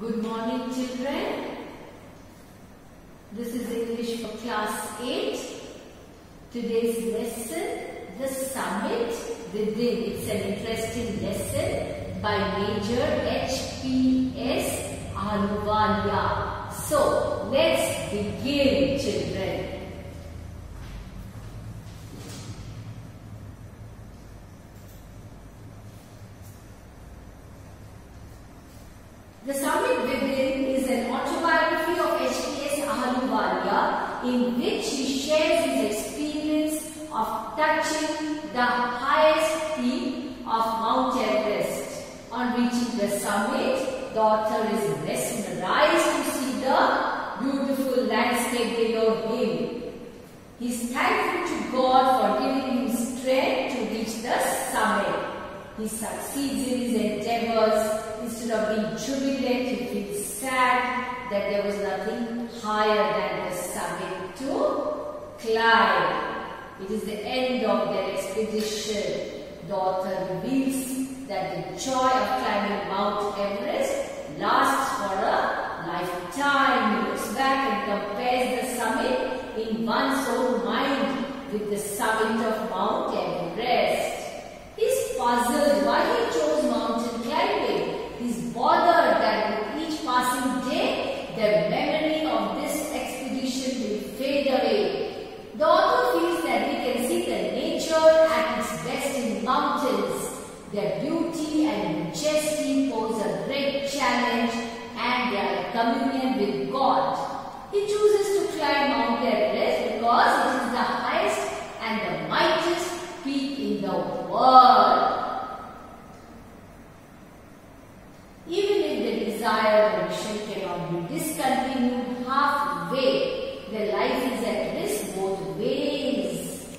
Good morning, children. This is English for class 8. Today's lesson, The Summit Within. It's an interesting lesson by Major H.P.S. Ahluwalia. So, let's begin, children. The Summit Within is an autobiography of H.P.S. Ahluwalia in which he shares his experience of touching the highest peak of Mount Everest. On reaching the summit, the author is mesmerized to see the beautiful landscape below him. He is thankful to God for giving him strength to reach the summit. He succeeds in his endeavors. Instead of being jubilant, he feels sad that there was nothing higher than the summit to climb. It is the end of their expedition. The author reveals that the joy of climbing Mount Everest lasts for a lifetime. He looks back and compares the summit in one's own mind with the summit of Mount Everest. He is puzzled why he chose mountain climbing. He is bothered that with each passing day, the memory of this expedition will fade away. The author feels that we can see the nature at its best in mountains. Their beauty and majesty pose a great challenge, and they are a communion with God. He chooses to climb Mount Everest because it is the highest and the mightiest peak in the world. Even if the desired mission cannot be discontinued halfway, the life is at risk both ways.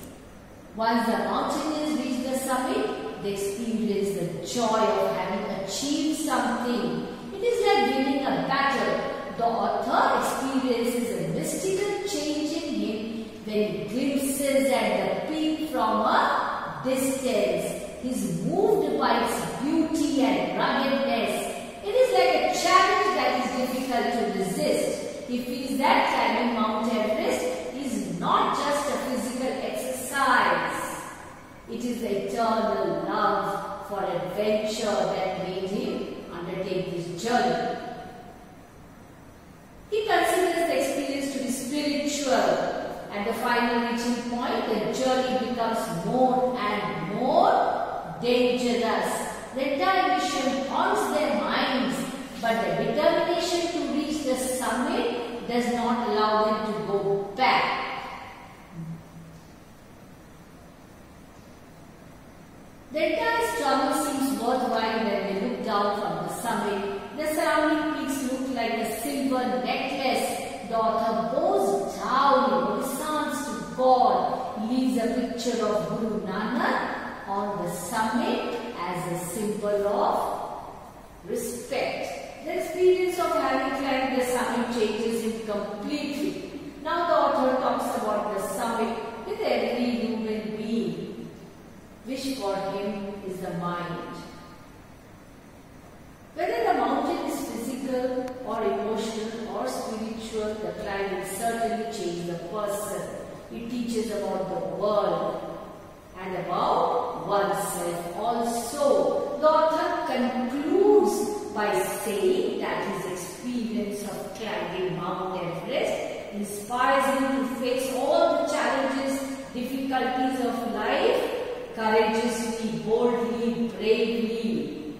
Once the mountaineers reach the summit, they experience the joy of having achieved something. It is like winning a battle. The author experiences a mystical change in him when he glimpses at the peak from a distance. He is moved by its beauty and ruggedness. It is like a challenge that is difficult to resist. He feels that climbing Mount Everest is not just a physical exercise. It is the eternal love for adventure that made him undertake this journey. He considers the experience to be spiritual. At the final reaching point, the journey becomes more and more dangerous. The entire mission haunts their minds, but the determination to reach the summit does not allow them to go back. The entire struggle seems worthwhile when they look down from the summit. The surrounding peaks look like a silver necklace. The author bows down in obeisance to God. He leaves a picture of Guru Nanak on the summit as a symbol of respect. The experience of having climbed the summit changes him completely. Now the author talks about the summit with every human being. Wish for him is the mind. Whether the mountain is physical or emotional or spiritual, the climb will certainly change the person. It teaches about the world and about oneself also. The author concludes by saying that his experience of climbing Mount Everest inspires him to face all the challenges, difficulties of life courageously, boldly, bravely.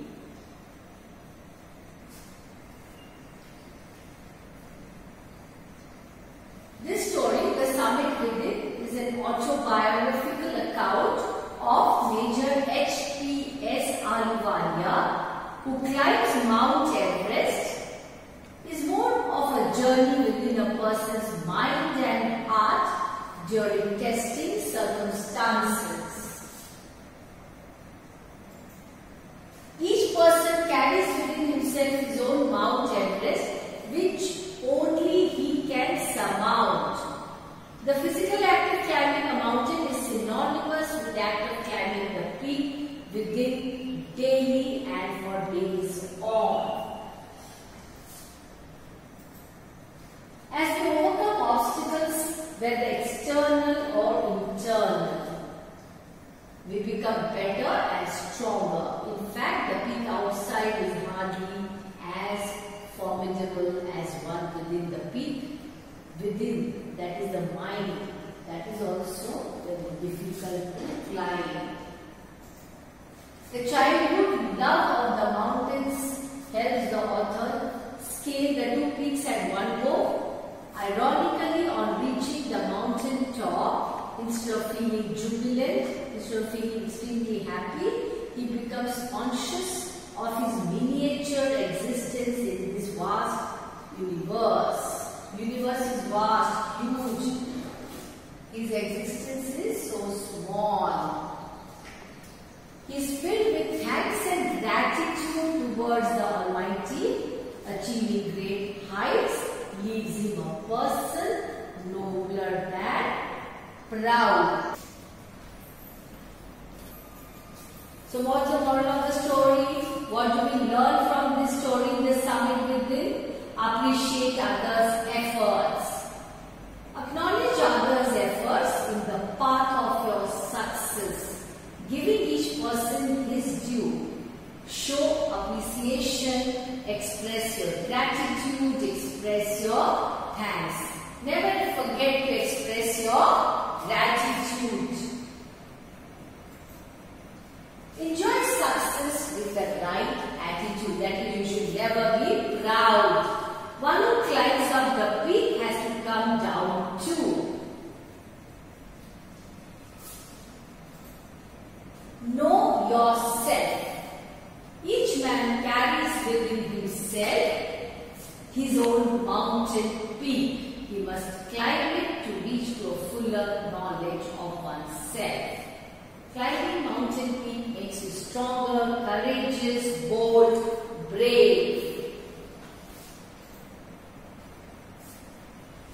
This story, The Summit Within, is an autobiographical account of Major H.P.S. Ahluwalia, who climbs Mount Everest. Is more of a journey within a person's mind and heart during testing circumstances. Each person carries within himself his own Mount Everest, which only he can surmount. The physical act of climbing a mountain is synonymous with the act of climbing the peak within daily and for days on. hardly as formidable as one within the peak. Within, that is the mind, that is also very difficult to climb. The childhood love of the mountains helps the author scale the two peaks at one go. Ironically, on reaching the mountain top, instead of feeling jubilant, instead of feeling extremely happy, he becomes conscious of his miniature existence in this vast universe. Universe is vast, huge. His existence is so small. He is filled with thanks and gratitude towards the Almighty. Achieving great heights leaves him a person nobler than proud. So what's the moral of the story? What do we learn from this story, the summit within? Appreciate others' efforts. Acknowledge others' efforts in the path of your success. Giving each person his due. Show appreciation, express your gratitude, express your thanks. Never forget to express your gratitude. Enjoy success with the right attitude. That is, you should never be proud. One who climbs up the peak has to come down too. Know yourself. Each man carries within himself his own mountain peak. He must climb it to reach to a fuller knowledge of oneself. Climbing mountain peak makes you stronger, courageous, bold, brave.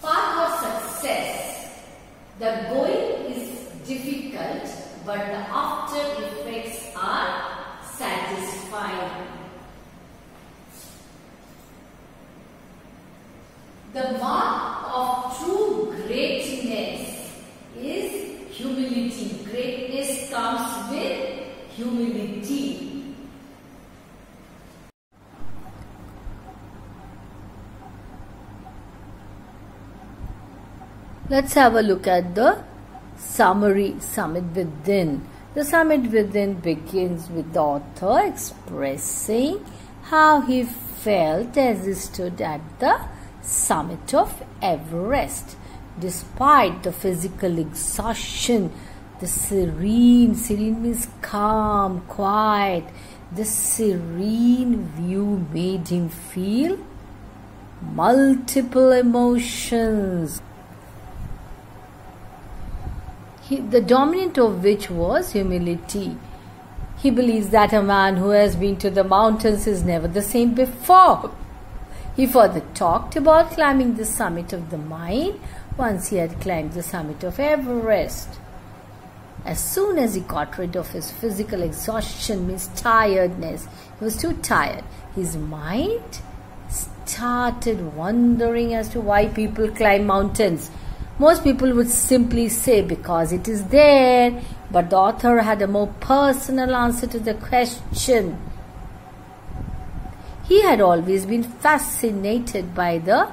Path of success. The going is difficult, but the after effects are satisfying. The mark of true greatness is humility. Greatness comes with humility. Let's have a look at the summary, Summit Within. The Summit Within begins with the author expressing how he felt as he stood at the summit of Everest. Despite the physical exhaustion, the serene means calm, quiet. The serene view made him feel multiple emotions, the dominant of which was humility. He believes that a man who has been to the mountains is never the same before. He further talked about climbing the summit of the mind once he had climbed the summit of Everest. As soon as he got rid of his physical exhaustion, means tiredness, he was too tired, his mind started wondering as to why people climb mountains. Most people would simply say because it is there, but the author had a more personal answer to the question. He had always been fascinated by the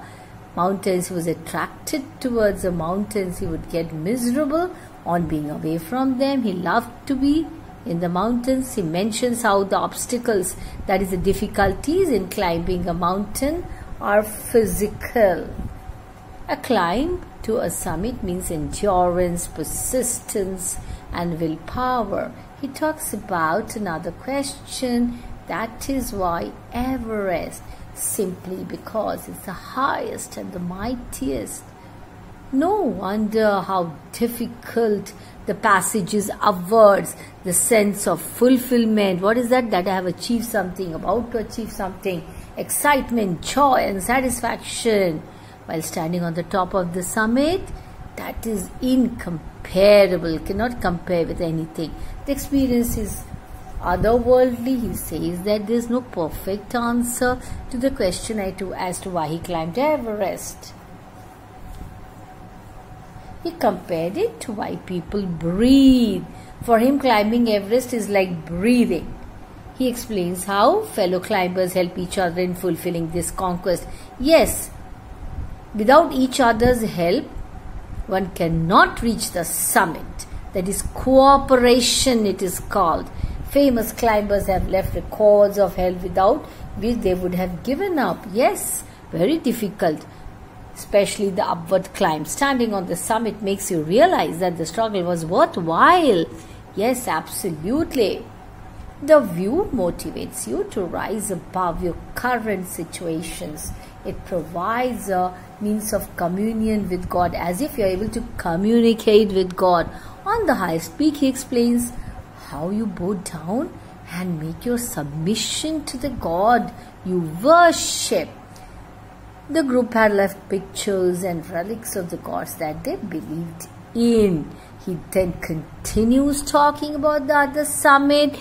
mountains. He was attracted towards the mountains. He would get miserable on being away from them. He loved to be in the mountains. He mentions how the obstacles, that is the difficulties in climbing a mountain, are physical. A climb to a summit means endurance, persistence, and willpower. He talks about another question, that is why Everest, simply because it's the highest and the mightiest. No wonder how difficult the passage is upwards, the sense of fulfillment. What is that? That I have achieved something, about to achieve something, excitement, joy, and satisfaction. While standing on the top of the summit, that is incomparable, cannot compare with anything. The experience is otherworldly. He says that there is no perfect answer to the question as to why he climbed Everest. He compared it to why people breathe. For him, climbing Everest is like breathing. He explains how fellow climbers help each other in fulfilling this conquest. Yes, without each other's help, one cannot reach the summit. That is cooperation, it is called. Famous climbers have left records of hell without which they would have given up. Yes, very difficult, especially the upward climb. Standing on the summit makes you realize that the struggle was worthwhile. Yes, absolutely. The view motivates you to rise above your current situations. It provides a means of communion with God, as if you are able to communicate with God. On the highest peak, he explains how you bow down and make your submission to the God you worship. The group had left pictures and relics of the gods that they believed in. He then continues talking about the other summit,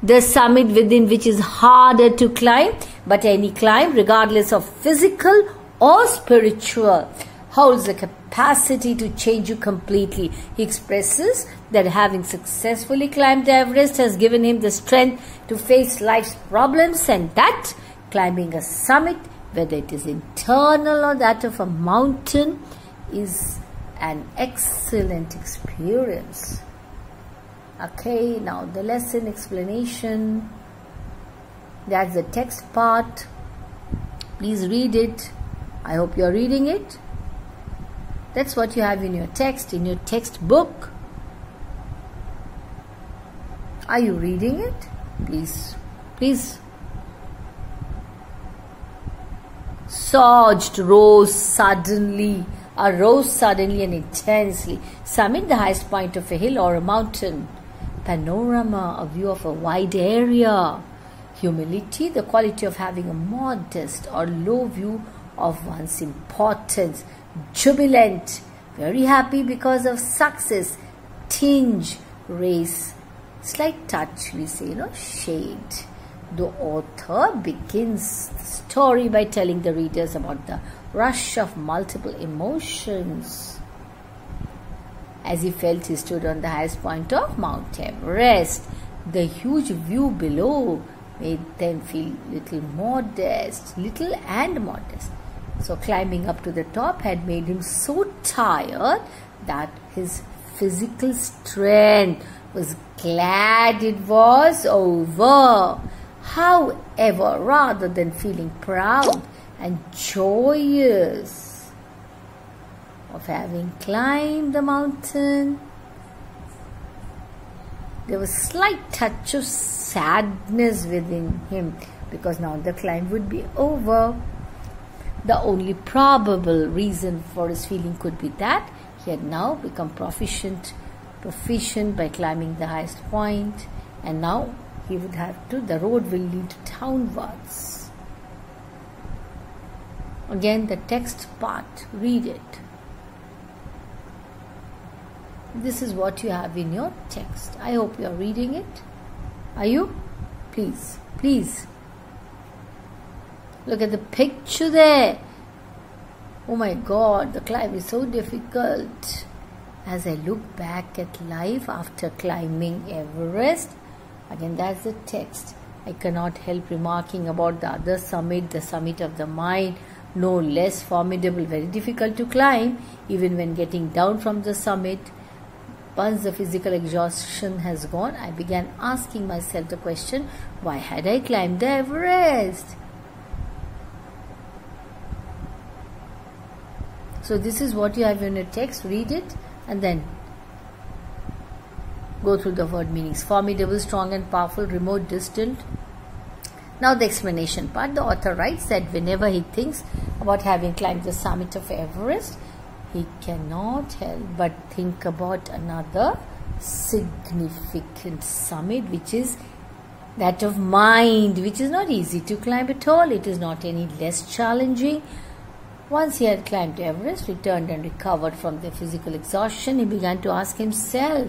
the summit within which is harder to climb, but any climb, regardless of physical or spiritual, holds the capacity to change you completely. He expresses that having successfully climbed Everest has given him the strength to face life's problems, and that climbing a summit, whether it is internal or that of a mountain, is an excellent experience. Okay, now the lesson explanation. That's the text part. Please read it. I hope you are reading it. That's what you have in your text, in your textbook. Are you reading it? Please, please. Surged, arose suddenly and intensely. Summit, the highest point of a hill or a mountain. Panorama, a view of a wide area. Humility, the quality of having a modest or low view of one's importance. Jubilant, very happy because of success. Tinge, race, slight touch, we say, shade. The author begins the story by telling the readers about the rush of multiple emotions. As he felt he stood on the highest point of Mount Everest, the huge view below made them feel little and modest. So climbing up to the top had made him so tired that his physical strength was glad it was over. However, rather than feeling proud and joyous of having climbed the mountain, there was a slight touch of sadness within him, because now the climb would be over. The only probable reason for his feeling could be that he had now become proficient by climbing the highest point, and now he would have to, the road will lead downwards. Again, the text part, read it. This is what you have in your text. I hope you are reading it. Are you? Please, please. Look at the picture there. Oh my God, the climb is so difficult. As I look back at life after climbing Everest, again that's the text, I cannot help remarking about the other summit, the summit of the mind, no less formidable, very difficult to climb. Even when getting down from the summit, once the physical exhaustion has gone, I began asking myself the question, why had I climbed the Everest? So this is what you have in your text. Read it and then go through the word meanings. Formidable, strong and powerful, remote, distant. Now the explanation part. The author writes that whenever he thinks about having climbed the summit of Everest, he cannot help but think about another significant summit, which is that of mind, which is not easy to climb at all. It is not any less challenging. Once he had climbed Everest, returned and recovered from the physical exhaustion, he began to ask himself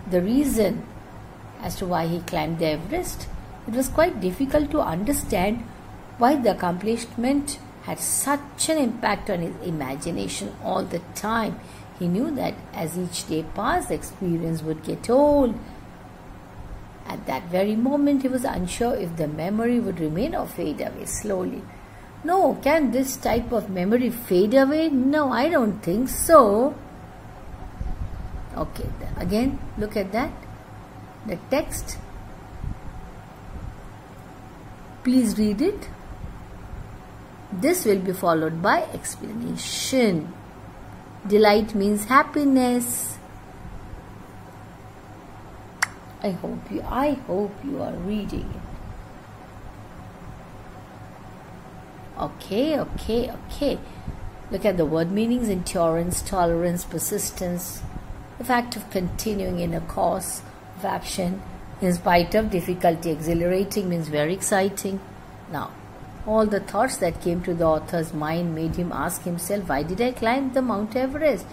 the reason as to why he climbed the Everest. It was quite difficult to understand why the accomplishment had such an impact on his imagination all the time. He knew that as each day passed, the experience would get old At that very moment, he was unsure if the memory would remain or fade away slowly. No, can this type of memory fade away? No, I don't think so. Okay, again, look at that. The text. Please read it. This will be followed by explanation. Delight means happiness. I hope you are reading it. Okay. Look at the word meanings: endurance, tolerance, persistence. The fact of continuing in a course of action in spite of difficulty. Exhilarating means very exciting. Now, all the thoughts that came to the author's mind made him ask himself, why did I climb the Mount Everest?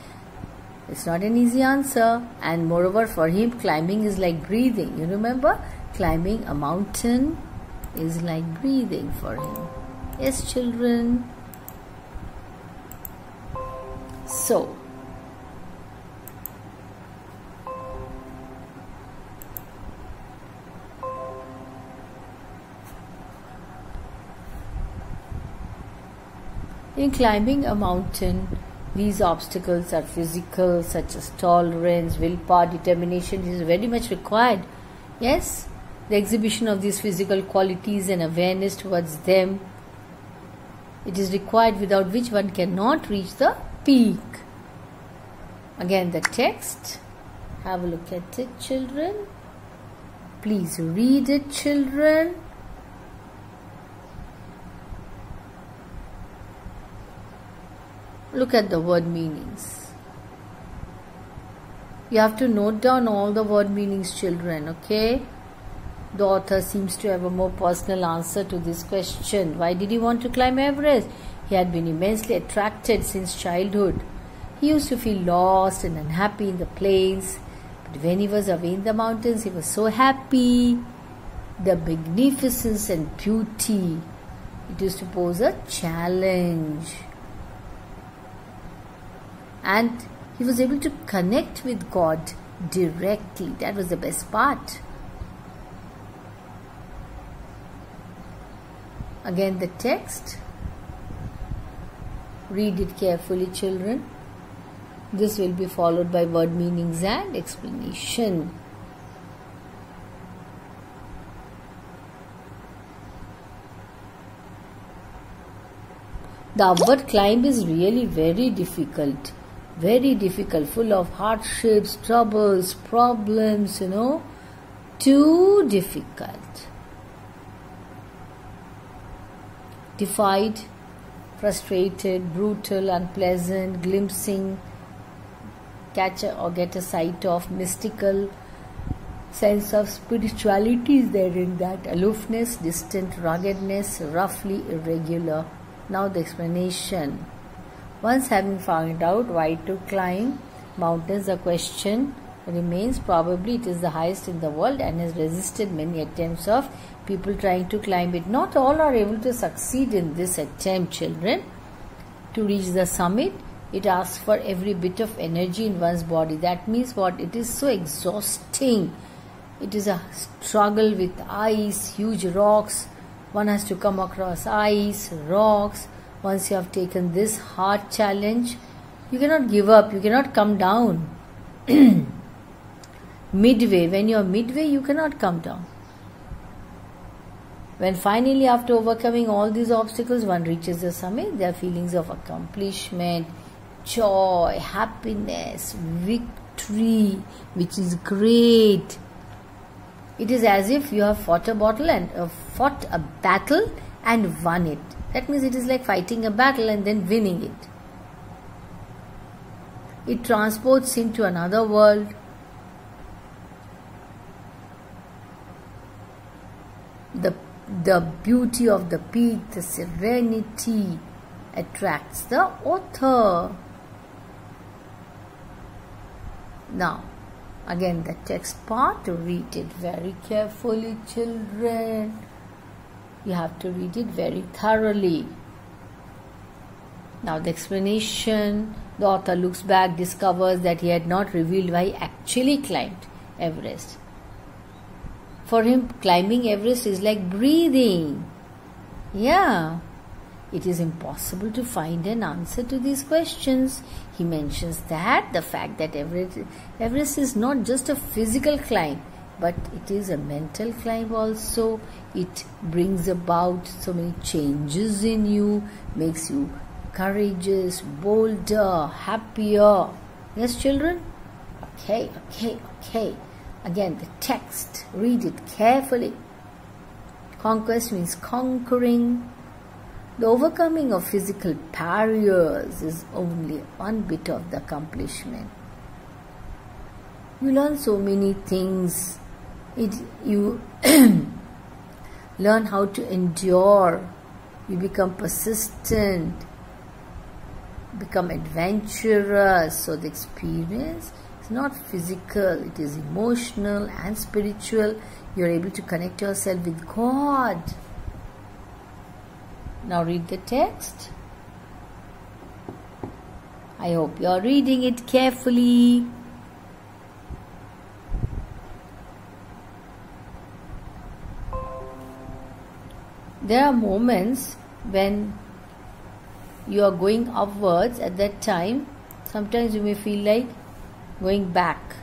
It's not an easy answer, and moreover for him climbing is like breathing. You remember? Climbing a mountain is like breathing for him. Yes, children. So, in climbing a mountain, these obstacles are physical, such as tolerance, willpower, determination. This is very much required. Yes, the exhibition of these physical qualities and awareness towards them, it is required, without which one cannot reach the peak. Again, the text. Have a look at it, children. Please read it, children. Look at the word meanings. You have to note down all the word meanings, children, okay? The author seems to have a more personal answer to this question. Why did he want to climb Everest? He had been immensely attracted since childhood. He used to feel lost and unhappy in the plains, but when he was away in the mountains, he was so happy. The magnificence and beauty, it used to pose a challenge. And he was able to connect with God directly. That was the best part. Again, the text. Read it carefully, children. This will be followed by word meanings and explanation. The upward climb is really very difficult, full of hardships, troubles, problems, too difficult. Defied, frustrated, brutal, unpleasant, glimpsing, catch or get a sight of, mystical sense of spirituality is there in that. Aloofness, distant, ruggedness, roughly irregular. Now the explanation. Once having found out why to climb mountains, the question remains. Probably it is the highest in the world and has resisted many attempts of people trying to climb it. Not all are able to succeed in this attempt, children. To reach the summit, it asks for every bit of energy in one's body. That means what? It is so exhausting. It is a struggle with ice, huge rocks. One has to come across ice, rocks. Once you have taken this hard challenge, you cannot give up. You cannot come down. Midway, when you are midway, you cannot come down. When finally, after overcoming all these obstacles, one reaches the summit, there are feelings of accomplishment, joy, happiness, victory, which is great. It is as if you have fought a battle and won it. That means it is like fighting a battle and then winning it. It transports him to another world. The beauty of the peak, the serenity attracts the author. Now, again the text part, read it very carefully, children. You have to read it very thoroughly. Now the explanation. The author looks back, discovers that he had not revealed why he actually climbed Everest. For him, climbing Everest is like breathing. Yeah. It is impossible to find an answer to these questions. He mentions that the fact that Everest is not just a physical climb, but it is a mental climb also. It brings about so many changes in you, makes you courageous, bolder, happier. Yes, children? Okay. Again, the text. Read it carefully. Conquest means conquering. The overcoming of physical barriers is only one bit of the accomplishment. You learn so many things. You learn how to endure. You become persistent, become adventurous. So the experience is not physical, it is emotional and spiritual. You are able to connect yourself with God. Now read the text. I hope you are reading it carefully. There are moments when you are going upwards. At that time, sometimes you may feel like going back,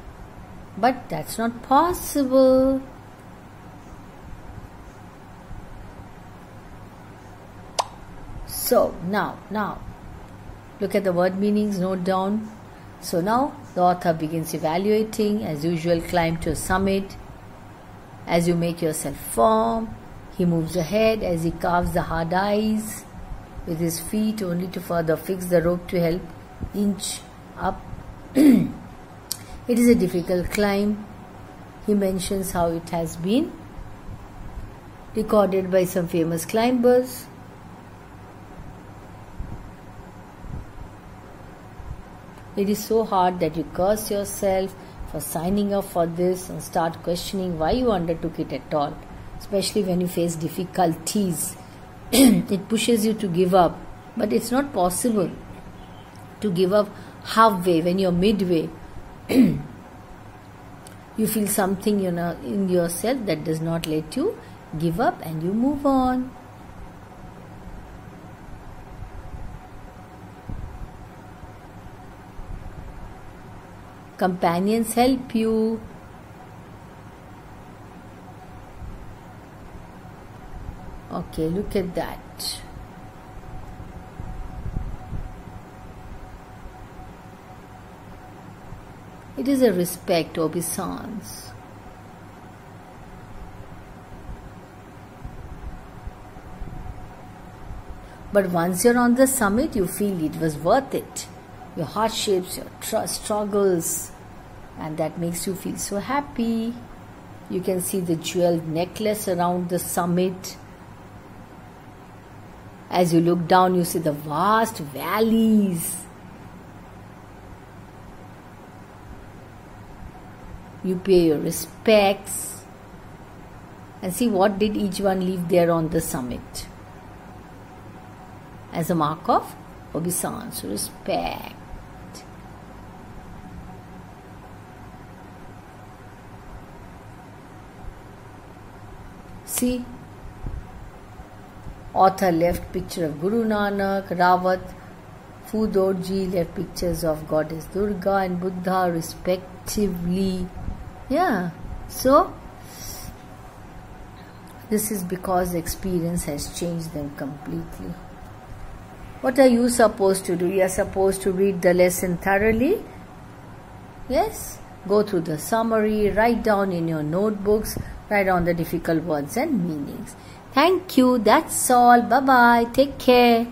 but that's not possible. So now look at the word meanings, note down. So now the author begins evaluating. As usual, climb to a summit. As you make yourself firm, he moves ahead as he carves the hard ice with his feet, only to further fix the rope to help inch up. It is a difficult climb. He mentions how it has been recorded by some famous climbers. It is so hard that you curse yourself for signing up for this and start questioning why you undertook it at all, especially when you face difficulties. It pushes you to give up, but it's not possible to give up halfway. When you're midway, you feel something in yourself that does not let you give up, and you move on. Companions help you. Okay, look at that. It is a respect, obeisance. But once you're on the summit, you feel it was worth it. Your hardships, your struggles, and that makes you feel so happy. You can see the jeweled necklace around the summit. As you look down, you see the vast valleys. You pay your respects and see what did each one leave there on the summit as a mark of obeisance, respect. See, author left picture of Guru Nanak, Rawat, Phudorji left pictures of Goddess Durga and Buddha respectively. Yeah, so this is because the experience has changed them completely. What are you supposed to do? You are supposed to read the lesson thoroughly. Yes, go through the summary, write down in your notebooks, write down the difficult words and meanings. Thank you. That's all. Bye-bye. Take care.